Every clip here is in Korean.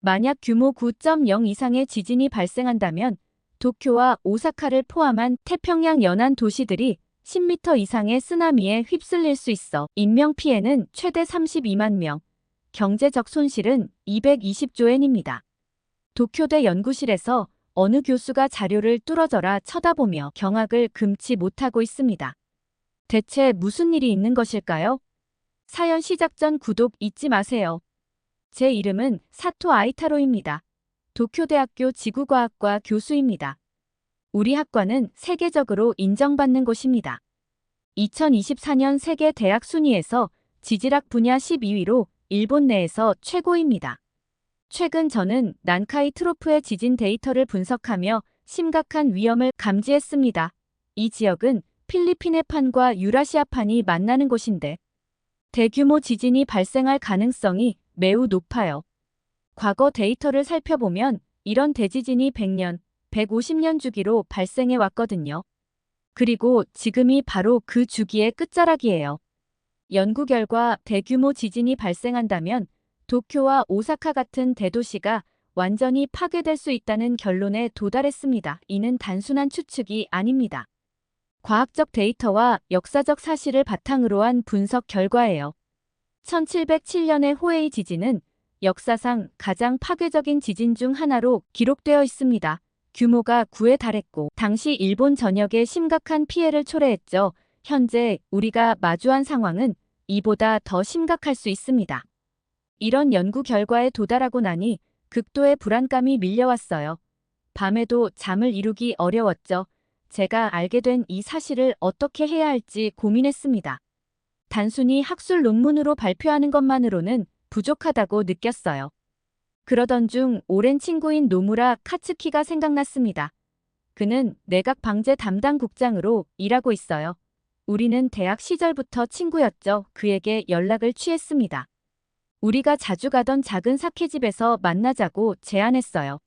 만약 규모 9.0 이상의 지진이 발생한다면 도쿄와 오사카를 포함한 태평양 연안 도시들이 10m 이상의 쓰나미에 휩쓸릴 수 있어 인명피해는 최대 32만 명, 경제적 손실은 220조 엔입니다. 도쿄대 연구실에서 어느 교수가 자료를 뚫어져라 쳐다보며 경악을 금치 못하고 있습니다. 대체 무슨 일이 있는 것일까요? 사연 시작 전 구독 잊지 마세요. 제 이름은 사토 아이타로입니다. 도쿄대학교 지구과학과 교수입니다. 우리 학과는 세계적으로 인정받는 곳입니다. 2024년 세계 대학 순위에서 지질학 분야 12위로 일본 내에서 최고입니다. 최근 저는 난카이 트로프의 지진 데이터를 분석하며 심각한 위험을 감지했습니다. 이 지역은 필리핀의 판과 유라시아판이 만나는 곳인데 대규모 지진이 발생할 가능성이 매우 높아요. 과거 데이터를 살펴보면 이런 대지진이 100년, 150년 주기로 발생해 왔거든요. 그리고 지금이 바로 그 주기의 끝자락이에요. 연구 결과 대규모 지진이 발생한다면 도쿄와 오사카 같은 대도시가 완전히 파괴될 수 있다는 결론에 도달했습니다. 이는 단순한 추측이 아닙니다. 과학적 데이터와 역사적 사실을 바탕으로 한 분석 결과예요. 1707년의 호에이 지진은 역사상 가장 파괴적인 지진 중 하나로 기록되어 있습니다. 규모가 9에 달했고 당시 일본 전역에 심각한 피해를 초래했죠. 현재 우리가 마주한 상황은 이보다 더 심각할 수 있습니다. 이런 연구 결과에 도달하고 나니 극도의 불안감이 밀려왔어요. 밤에도 잠을 이루기 어려웠죠. 제가 알게 된 이 사실을 어떻게 해야 할지 고민했습니다. 단순히 학술 논문으로 발표하는 것만으로는 부족하다고 느꼈어요. 그러던 중 오랜 친구인 노무라 카츠키가 생각났습니다. 그는 내각 방재 담당 국장으로 일하고 있어요. 우리는 대학 시절부터 친구였죠. 그에게 연락을 취했습니다. 우리가 자주 가던 작은 사케집에서 만나자고 제안했어요.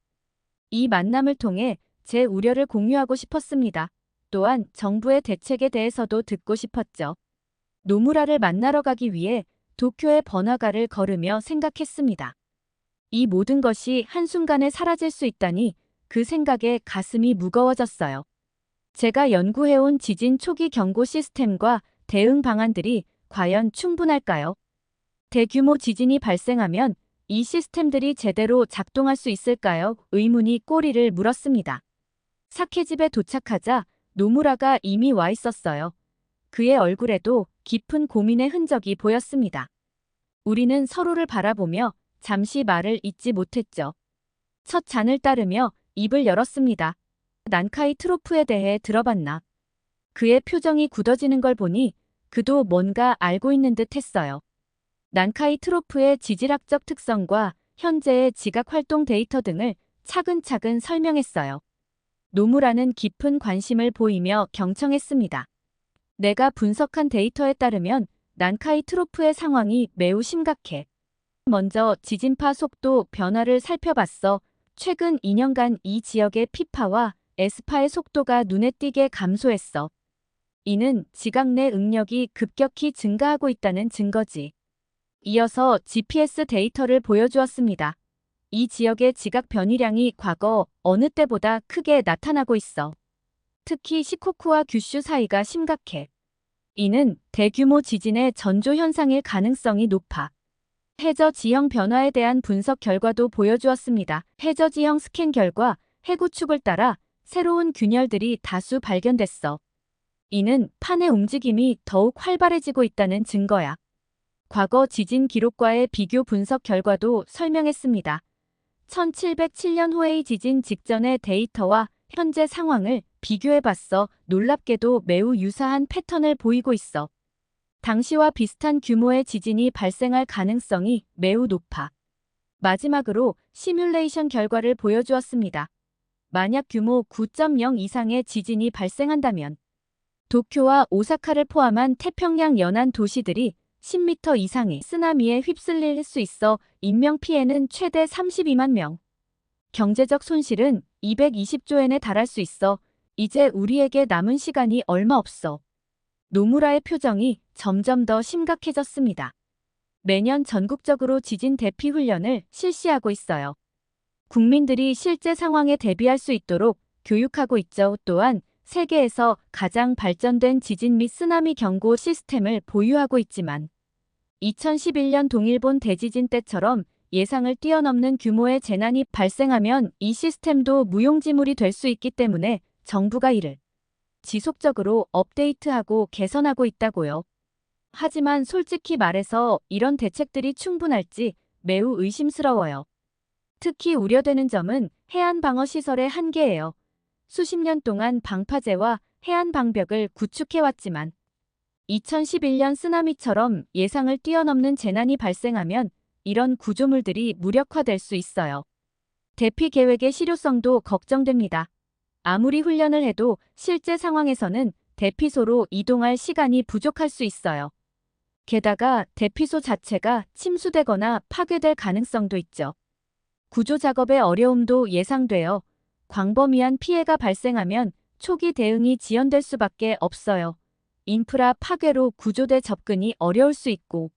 이 만남을 통해 제 우려를 공유하고 싶었습니다. 또한 정부의 대책에 대해서도 듣고 싶었죠. 노무라를 만나러 가기 위해 도쿄의 번화가를 걸으며 생각했습니다. 이 모든 것이 한순간에 사라질 수 있다니 그 생각에 가슴이 무거워졌어요. 제가 연구해온 지진 초기 경고 시스템과 대응 방안들이 과연 충분할까요? 대규모 지진이 발생하면 이 시스템들이 제대로 작동할 수 있을까요? 의문이 꼬리를 물었습니다. 사케집에 도착하자 노무라가 이미 와 있었어요. 그의 얼굴에도 깊은 고민의 흔적이 보였습니다. 우리는 서로를 바라보며 잠시 말을 잇지 못했죠. 첫 잔을 따르며 입을 열었습니다. 난카이 트로프에 대해 들어봤나? 그의 표정이 굳어지는 걸 보니 그도 뭔가 알고 있는 듯 했어요. 난카이 트로프의 지질학적 특성과 현재의 지각 활동 데이터 등을 차근차근 설명했어요. 노무라는 깊은 관심을 보이며 경청했습니다. 내가 분석한 데이터에 따르면 난카이 트로프의 상황이 매우 심각해. 먼저 지진파 속도 변화를 살펴봤어. 최근 2년간 이 지역의 P파와 S파의 속도가 눈에 띄게 감소했어. 이는 지각 내 응력이 급격히 증가하고 있다는 증거지. 이어서 GPS 데이터를 보여주었습니다. 이 지역의 지각 변이량이 과거 어느 때보다 크게 나타나고 있어. 특히 시코쿠와 규슈 사이가 심각해. 이는 대규모 지진의 전조 현상일 가능성이 높아. 해저 지형 변화에 대한 분석 결과도 보여주었습니다. 해저 지형 스캔 결과 해구축을 따라 새로운 균열들이 다수 발견됐어. 이는 판의 움직임이 더욱 활발해지고 있다는 증거야. 과거 지진 기록과의 비교 분석 결과도 설명했습니다. 1707년 호에이 지진 직전의 데이터와 현재 상황을 비교해봤어. 놀랍게도 매우 유사한 패턴을 보이고 있어. 당시와 비슷한 규모의 지진이 발생할 가능성이 매우 높아. 마지막으로 시뮬레이션 결과를 보여주었습니다. 만약 규모 9.0 이상의 지진이 발생한다면 도쿄와 오사카를 포함한 태평양 연안 도시들이 10m 이상의 쓰나미에 휩쓸릴 수 있어 인명피해는 최대 32만 명, 경제적 손실은 220조엔에 달할 수 있어 이제 우리에게 남은 시간이 얼마 없어. 노무라의 표정이 점점 더 심각해졌습니다. 매년 전국적으로 지진 대피 훈련을 실시하고 있어요. 국민들이 실제 상황에 대비할 수 있도록 교육하고 있죠. 또한 세계에서 가장 발전된 지진 및 쓰나미 경고 시스템을 보유하고 있지만 2011년 동일본 대지진 때처럼 예상을 뛰어넘는 규모의 재난이 발생하면 이 시스템도 무용지물이 될 수 있기 때문에 정부가 이를 지속적으로 업데이트하고 개선하고 있다고요. 하지만 솔직히 말해서 이런 대책들이 충분할지 매우 의심스러워요. 특히 우려되는 점은 해안 방어 시설의 한계예요. 수십 년 동안 방파제와 해안 방벽을 구축해왔지만 2011년 쓰나미처럼 예상을 뛰어넘는 재난이 발생하면 이런 구조물들이 무력화될 수 있어요. 대피 계획의 실효성도 걱정됩니다. 아무리 훈련을 해도 실제 상황에서는 대피소로 이동할 시간이 부족할 수 있어요. 게다가 대피소 자체가 침수되거나 파괴될 가능성도 있죠. 구조 작업의 어려움도 예상되어 광범위한 피해가 발생하면 초기 대응이 지연될 수밖에 없어요. 인프라 파괴로 구조대 접근이 어려울 수 있고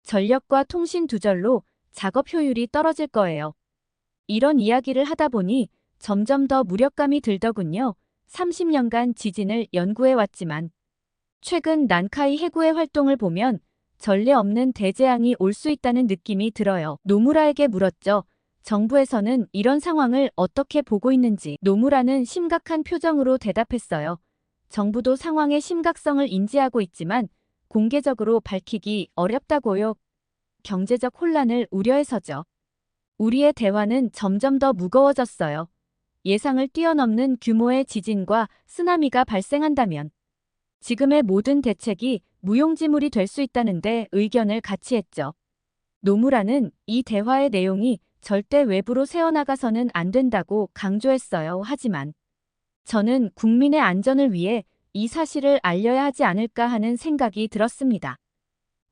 전력과 통신 두절로 작업 효율이 떨어질 거예요. 이런 이야기를 하다 보니 점점 더 무력감이 들더군요. 30년간 지진을 연구해왔지만 최근 난카이 해구의 활동을 보면 전례 없는 대재앙이 올 수 있다는 느낌이 들어요. 노무라에게 물었죠. 정부에서는 이런 상황을 어떻게 보고 있는지. 노무라는 심각한 표정으로 대답했어요. 정부도 상황의 심각성을 인지하고 있지만 공개적으로 밝히기 어렵다고요. 경제적 혼란을 우려해서죠. 우리의 대화는 점점 더 무거워졌어요. 예상을 뛰어넘는 규모의 지진과 쓰나미가 발생한다면 지금의 모든 대책이 무용지물이 될 수 있다는데 의견을 같이 했죠. 노무라는 이 대화의 내용이 절대 외부로 새어나가서는 안 된다고 강조했어요. 하지만 저는 국민의 안전을 위해 이 사실을 알려야 하지 않을까 하는 생각이 들었습니다.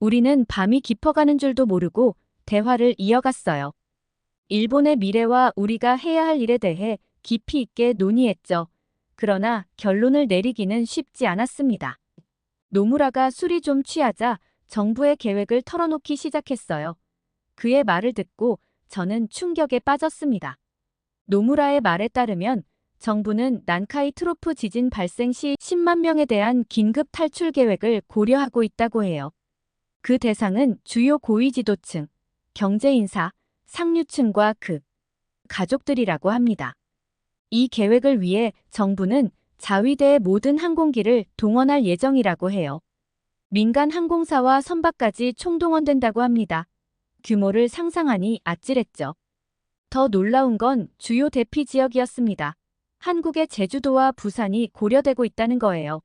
우리는 밤이 깊어가는 줄도 모르고 대화를 이어갔어요. 일본의 미래와 우리가 해야 할 일에 대해 깊이 있게 논의했죠. 그러나 결론을 내리기는 쉽지 않았습니다. 노무라가 술이 좀 취하자 정부의 계획을 털어놓기 시작했어요. 그의 말을 듣고 저는 충격에 빠졌습니다. 노무라의 말에 따르면 정부는 난카이 트로프 지진 발생 시 10만 명에 대한 긴급 탈출 계획을 고려하고 있다고 해요. 그 대상은 주요 고위 지도층, 경제인사, 상류층과 그 가족들이라고 합니다. 이 계획을 위해 정부는 자위대의 모든 항공기를 동원할 예정이라고 해요. 민간 항공사와 선박까지 총동원된다고 합니다. 규모를 상상하니 아찔했죠. 더 놀라운 건 주요 대피 지역이었습니다. 한국의 제주도와 부산이 고려되고 있다는 거예요.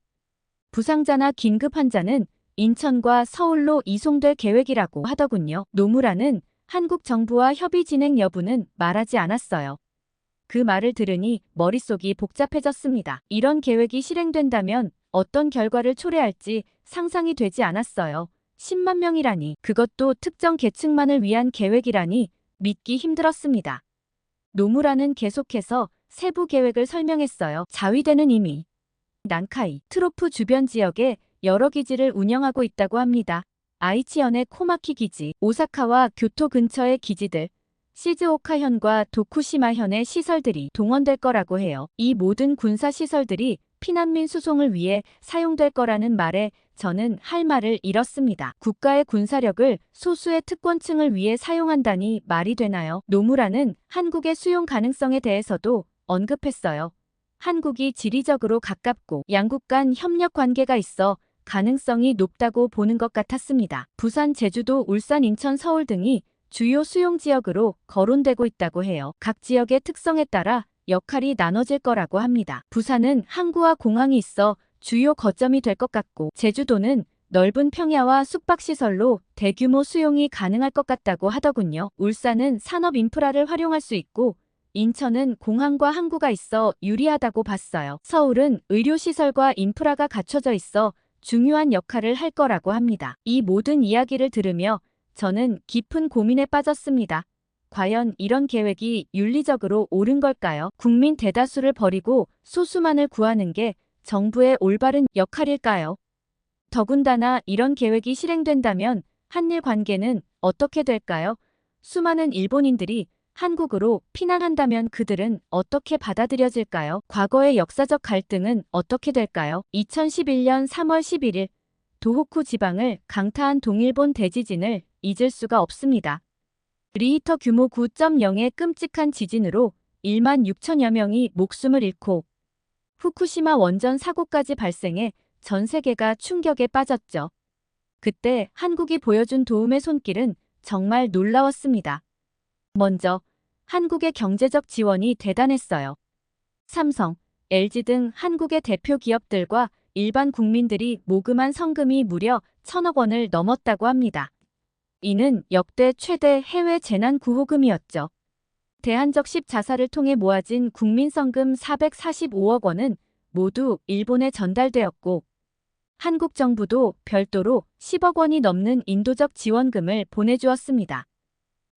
부상자나 긴급 환자는 인천과 서울로 이송될 계획이라고 하더군요. 노무라는 한국 정부와 협의 진행 여부는 말하지 않았어요. 그 말을 들으니 머릿속이 복잡해졌습니다. 이런 계획이 실행된다면 어떤 결과를 초래할지 상상이 되지 않았어요. 10만 명이라니, 그것도 특정 계층만을 위한 계획이라니 믿기 힘들었습니다. 노무라는 계속해서 세부 계획을 설명했어요. 자위대는 이미 난카이, 트로프 주변 지역에 여러 기지를 운영하고 있다고 합니다. 아이치현의 코마키 기지, 오사카와 교토 근처의 기지들, 시즈오카현과 도쿠시마현의 시설들이 동원될 거라고 해요. 이 모든 군사시설들이 피난민 수송을 위해 사용될 거라는 말에 저는 할 말을 잃었습니다. 국가의 군사력을 소수의 특권층을 위해 사용한다니 말이 되나요? 노무라는 한국의 수용 가능성에 대해서도 언급했어요. 한국이 지리적으로 가깝고 양국 간 협력 관계가 있어 가능성이 높다고 보는 것 같았습니다. 부산, 제주도, 울산, 인천, 서울 등이 주요 수용 지역으로 거론되고 있다고 해요. 각 지역의 특성에 따라 역할이 나눠질 거라고 합니다. 부산은 항구와 공항이 있어 주요 거점이 될 것 같고, 제주도는 넓은 평야와 숙박시설로 대규모 수용이 가능할 것 같다고 하더군요. 울산은 산업 인프라를 활용할 수 있고, 인천은 공항과 항구가 있어 유리하다고 봤어요. 서울은 의료시설과 인프라가 갖춰져 있어 중요한 역할을 할 거라고 합니다. 이 모든 이야기를 들으며 저는 깊은 고민에 빠졌습니다. 과연 이런 계획이 윤리적으로 옳은 걸까요? 국민 대다수를 버리고 소수만을 구하는 게 정부의 올바른 역할일까요? 더군다나 이런 계획이 실행된다면 한일 관계는 어떻게 될까요? 수많은 일본인들이 한국으로 피난한다면 그들은 어떻게 받아들여질까요? 과거의 역사적 갈등은 어떻게 될까요? 2011년 3월 11일 도호쿠 지방을 강타한 동일본 대지진을 잊을 수가 없습니다. 리히터 규모 9.0의 끔찍한 지진으로 1만 6천여 명이 목숨을 잃고 후쿠시마 원전 사고까지 발생해 전 세계가 충격에 빠졌죠. 그때 한국이 보여준 도움의 손길은 정말 놀라웠습니다. 먼저 한국의 경제적 지원이 대단했어요. 삼성, LG 등 한국의 대표 기업들과 일반 국민들이 모금한 성금이 무려 1,000억 원을 넘었다고 합니다. 이는 역대 최대 해외 재난구호금이었죠. 대한적 10자사를 통해 모아진 국민성금 445억 원은 모두 일본에 전달되었고 한국 정부도 별도로 10억 원이 넘는 인도적 지원금을 보내주었습니다.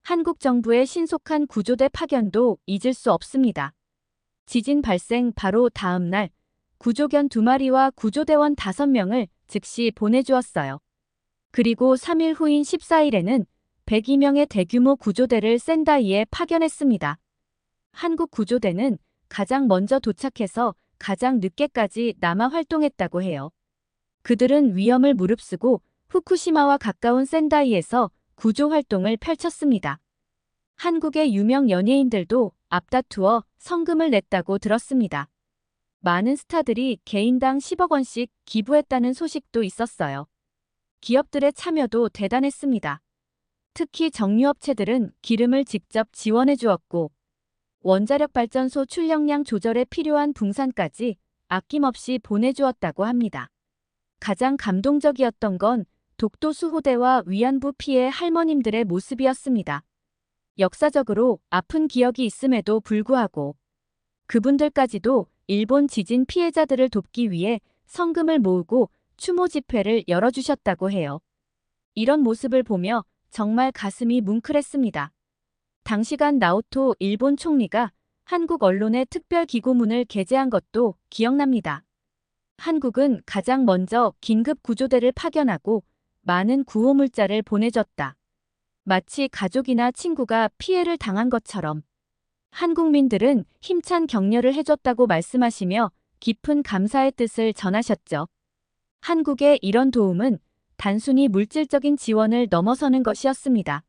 한국 정부의 신속한 구조대 파견도 잊을 수 없습니다. 지진 발생 바로 다음 날 구조견 2마리와 구조대원 5명을 즉시 보내주었어요. 그리고 3일 후인 14일에는 102명의 대규모 구조대를 센다이에 파견했습니다. 한국 구조대는 가장 먼저 도착해서 가장 늦게까지 남아 활동했다고 해요. 그들은 위험을 무릅쓰고 후쿠시마와 가까운 센다이에서 구조 활동을 펼쳤습니다. 한국의 유명 연예인들도 앞다투어 성금을 냈다고 들었습니다. 많은 스타들이 개인당 10억 원씩 기부했다는 소식도 있었어요. 기업들의 참여도 대단했습니다. 특히 정유업체들은 기름을 직접 지원해 주었고 원자력 발전소 출력량 조절에 필요한 붕산까지 아낌없이 보내주었다고 합니다. 가장 감동적이었던 건 독도 수호대와 위안부 피해 할머님들의 모습이었습니다. 역사적으로 아픈 기억이 있음에도 불구하고 그분들까지도 일본 지진 피해자들을 돕기 위해 성금을 모으고 추모 집회를 열어주셨다고 해요. 이런 모습을 보며 정말 가슴이 뭉클했습니다. 당시간 나오토 일본 총리가 한국 언론에 특별 기고문을 게재한 것도 기억납니다. 한국은 가장 먼저 긴급 구조대를 파견하고 많은 구호물자를 보내줬다. 마치 가족이나 친구가 피해를 당한 것처럼 한국민들은 힘찬 격려를 해줬다고 말씀하시며 깊은 감사의 뜻을 전하셨죠. 한국의 이런 도움은 단순히 물질적인 지원을 넘어서는 것이었습니다.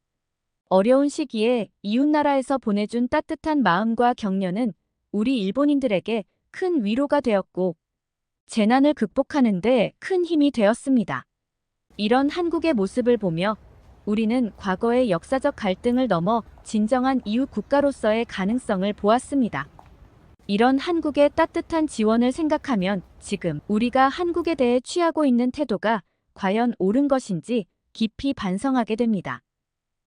어려운 시기에 이웃나라에서 보내준 따뜻한 마음과 격려는 우리 일본인들에게 큰 위로가 되었고 재난을 극복하는 데 큰 힘이 되었습니다. 이런 한국의 모습을 보며 우리는 과거의 역사적 갈등을 넘어 진정한 이웃 국가로서의 가능성을 보았습니다. 이런 한국의 따뜻한 지원을 생각하면 지금 우리가 한국에 대해 취하고 있는 태도가 과연 옳은 것인지 깊이 반성하게 됩니다.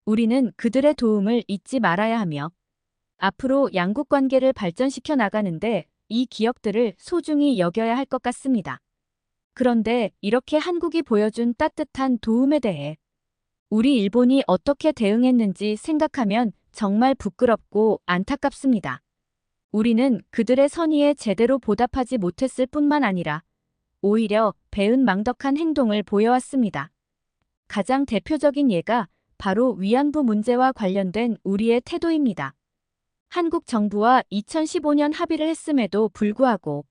우리는 그들의 도움을 잊지 말아야 하며 앞으로 양국 관계를 발전시켜 나가는데 이 기억들을 소중히 여겨야 할 것 같습니다. 그런데 이렇게 한국이 보여준 따뜻한 도움에 대해 우리 일본이 어떻게 대응했는지 생각하면 정말 부끄럽고 안타깝습니다. 우리는 그들의 선의에 제대로 보답하지 못했을 뿐만 아니라 오히려 배은망덕한 행동을 보여왔습니다. 가장 대표적인 예가 바로 위안부 문제와 관련된 우리의 태도입니다. 한국 정부와 2015년 합의를 했음에도 불구하고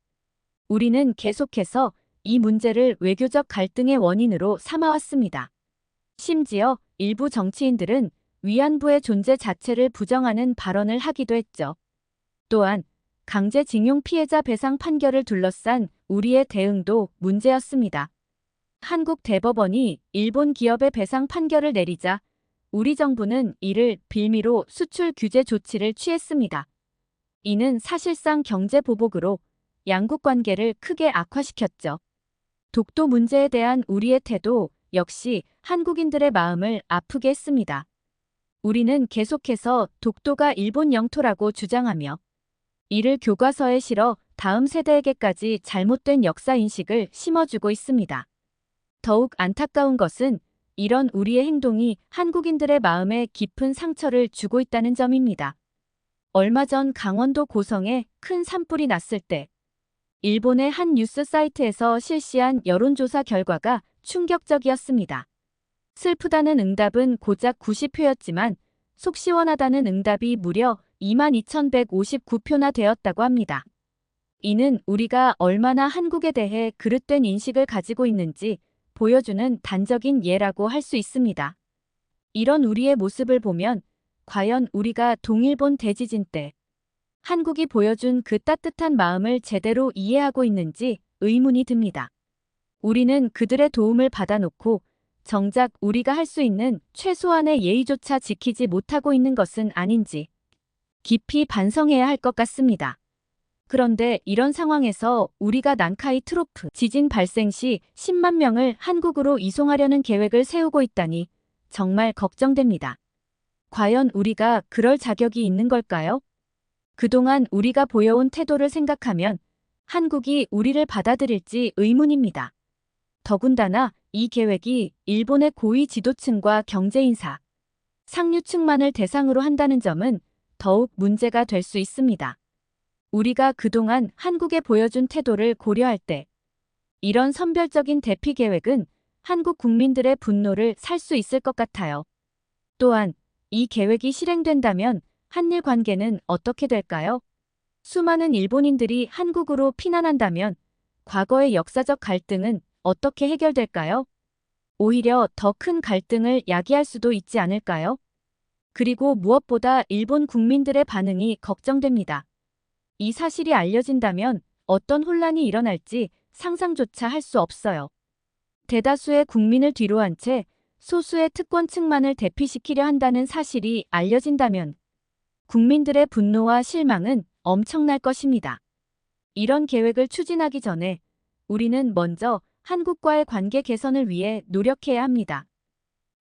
우리는 계속해서 이 문제를 외교적 갈등의 원인으로 삼아왔습니다. 심지어 일부 정치인들은 위안부의 존재 자체를 부정하는 발언을 하기도 했죠. 또한 강제징용 피해자 배상 판결을 둘러싼 우리의 대응도 문제였습니다. 한국 대법원이 일본 기업의 배상 판결을 내리자 우리 정부는 이를 빌미로 수출 규제 조치를 취했습니다. 이는 사실상 경제 보복으로 양국 관계를 크게 악화시켰죠. 독도 문제에 대한 우리의 태도 역시 한국인들의 마음을 아프게 했습니다. 우리는 계속해서 독도가 일본 영토라고 주장하며 이를 교과서에 실어 다음 세대에게까지 잘못된 역사인식을 심어주고 있습니다. 더욱 안타까운 것은 이런 우리의 행동이 한국인들의 마음에 깊은 상처를 주고 있다는 점입니다. 얼마 전 강원도 고성에 큰 산불이 났을 때 일본의 한 뉴스 사이트에서 실시한 여론조사 결과가 충격적이었습니다. 슬프다는 응답은 고작 90표였지만 속 시원하다는 응답이 무려 22,159표나 되었다고 합니다. 이는 우리가 얼마나 한국에 대해 그릇된 인식을 가지고 있는지 보여주는 단적인 예라고 할 수 있습니다. 이런 우리의 모습을 보면 과연 우리가 동일본 대지진 때 한국이 보여준 그 따뜻한 마음을 제대로 이해하고 있는지 의문이 듭니다. 우리는 그들의 도움을 받아놓고 정작 우리가 할 수 있는 최소한의 예의조차 지키지 못하고 있는 것은 아닌지 깊이 반성해야 할 것 같습니다. 그런데 이런 상황에서 우리가 난카이 트로프 지진 발생 시 10만 명을 한국으로 이송하려는 계획을 세우고 있다니 정말 걱정됩니다. 과연 우리가 그럴 자격이 있는 걸까요? 그동안 우리가 보여온 태도를 생각하면 한국이 우리를 받아들일지 의문입니다. 더군다나 이 계획이 일본의 고위 지도층과 경제인사, 상류층만을 대상으로 한다는 점은 더욱 문제가 될 수 있습니다. 우리가 그동안 한국에 보여준 태도를 고려할 때 이런 선별적인 대피 계획은 한국 국민들의 분노를 살 수 있을 것 같아요. 또한 이 계획이 실행된다면 한일 관계는 어떻게 될까요? 수많은 일본인들이 한국으로 피난한다면 과거의 역사적 갈등은 어떻게 해결될까요? 오히려 더 큰 갈등을 야기할 수도 있지 않을까요? 그리고 무엇보다 일본 국민들의 반응이 걱정됩니다. 이 사실이 알려진다면 어떤 혼란이 일어날지 상상조차 할 수 없어요. 대다수의 국민을 뒤로한 채 소수의 특권층만을 대피시키려 한다는 사실이 알려진다면 국민들의 분노와 실망은 엄청날 것입니다. 이런 계획을 추진하기 전에 우리는 먼저 한국과의 관계 개선을 위해 노력해야 합니다.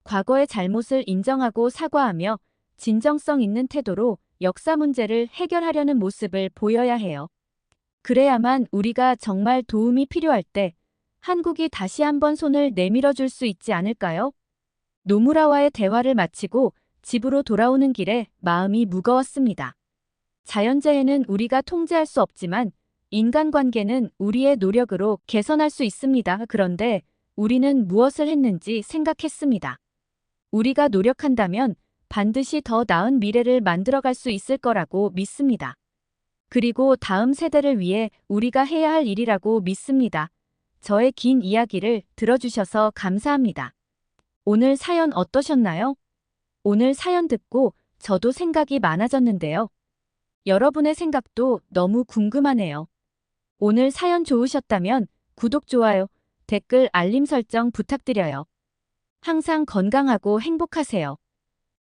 과거의 잘못을 인정하고 사과하며 진정성 있는 태도로 역사 문제를 해결하려는 모습을 보여야 해요. 그래야만 우리가 정말 도움이 필요할 때 한국이 다시 한번 손을 내밀어 줄 수 있지 않을까요? 노무라와의 대화를 마치고 집으로 돌아오는 길에 마음이 무거웠습니다. 자연재해는 우리가 통제할 수 없지만 인간관계는 우리의 노력으로 개선할 수 있습니다. 그런데 우리는 무엇을 했는지 생각했습니다. 우리가 노력한다면 반드시 더 나은 미래를 만들어갈 수 있을 거라고 믿습니다. 그리고 다음 세대를 위해 우리가 해야 할 일이라고 믿습니다. 저의 긴 이야기를 들어주셔서 감사합니다. 오늘 사연 어떠셨나요? 오늘 사연 듣고 저도 생각이 많아졌는데요. 여러분의 생각도 너무 궁금하네요. 오늘 사연 좋으셨다면 구독, 좋아요, 댓글, 알림 설정 부탁드려요. 항상 건강하고 행복하세요.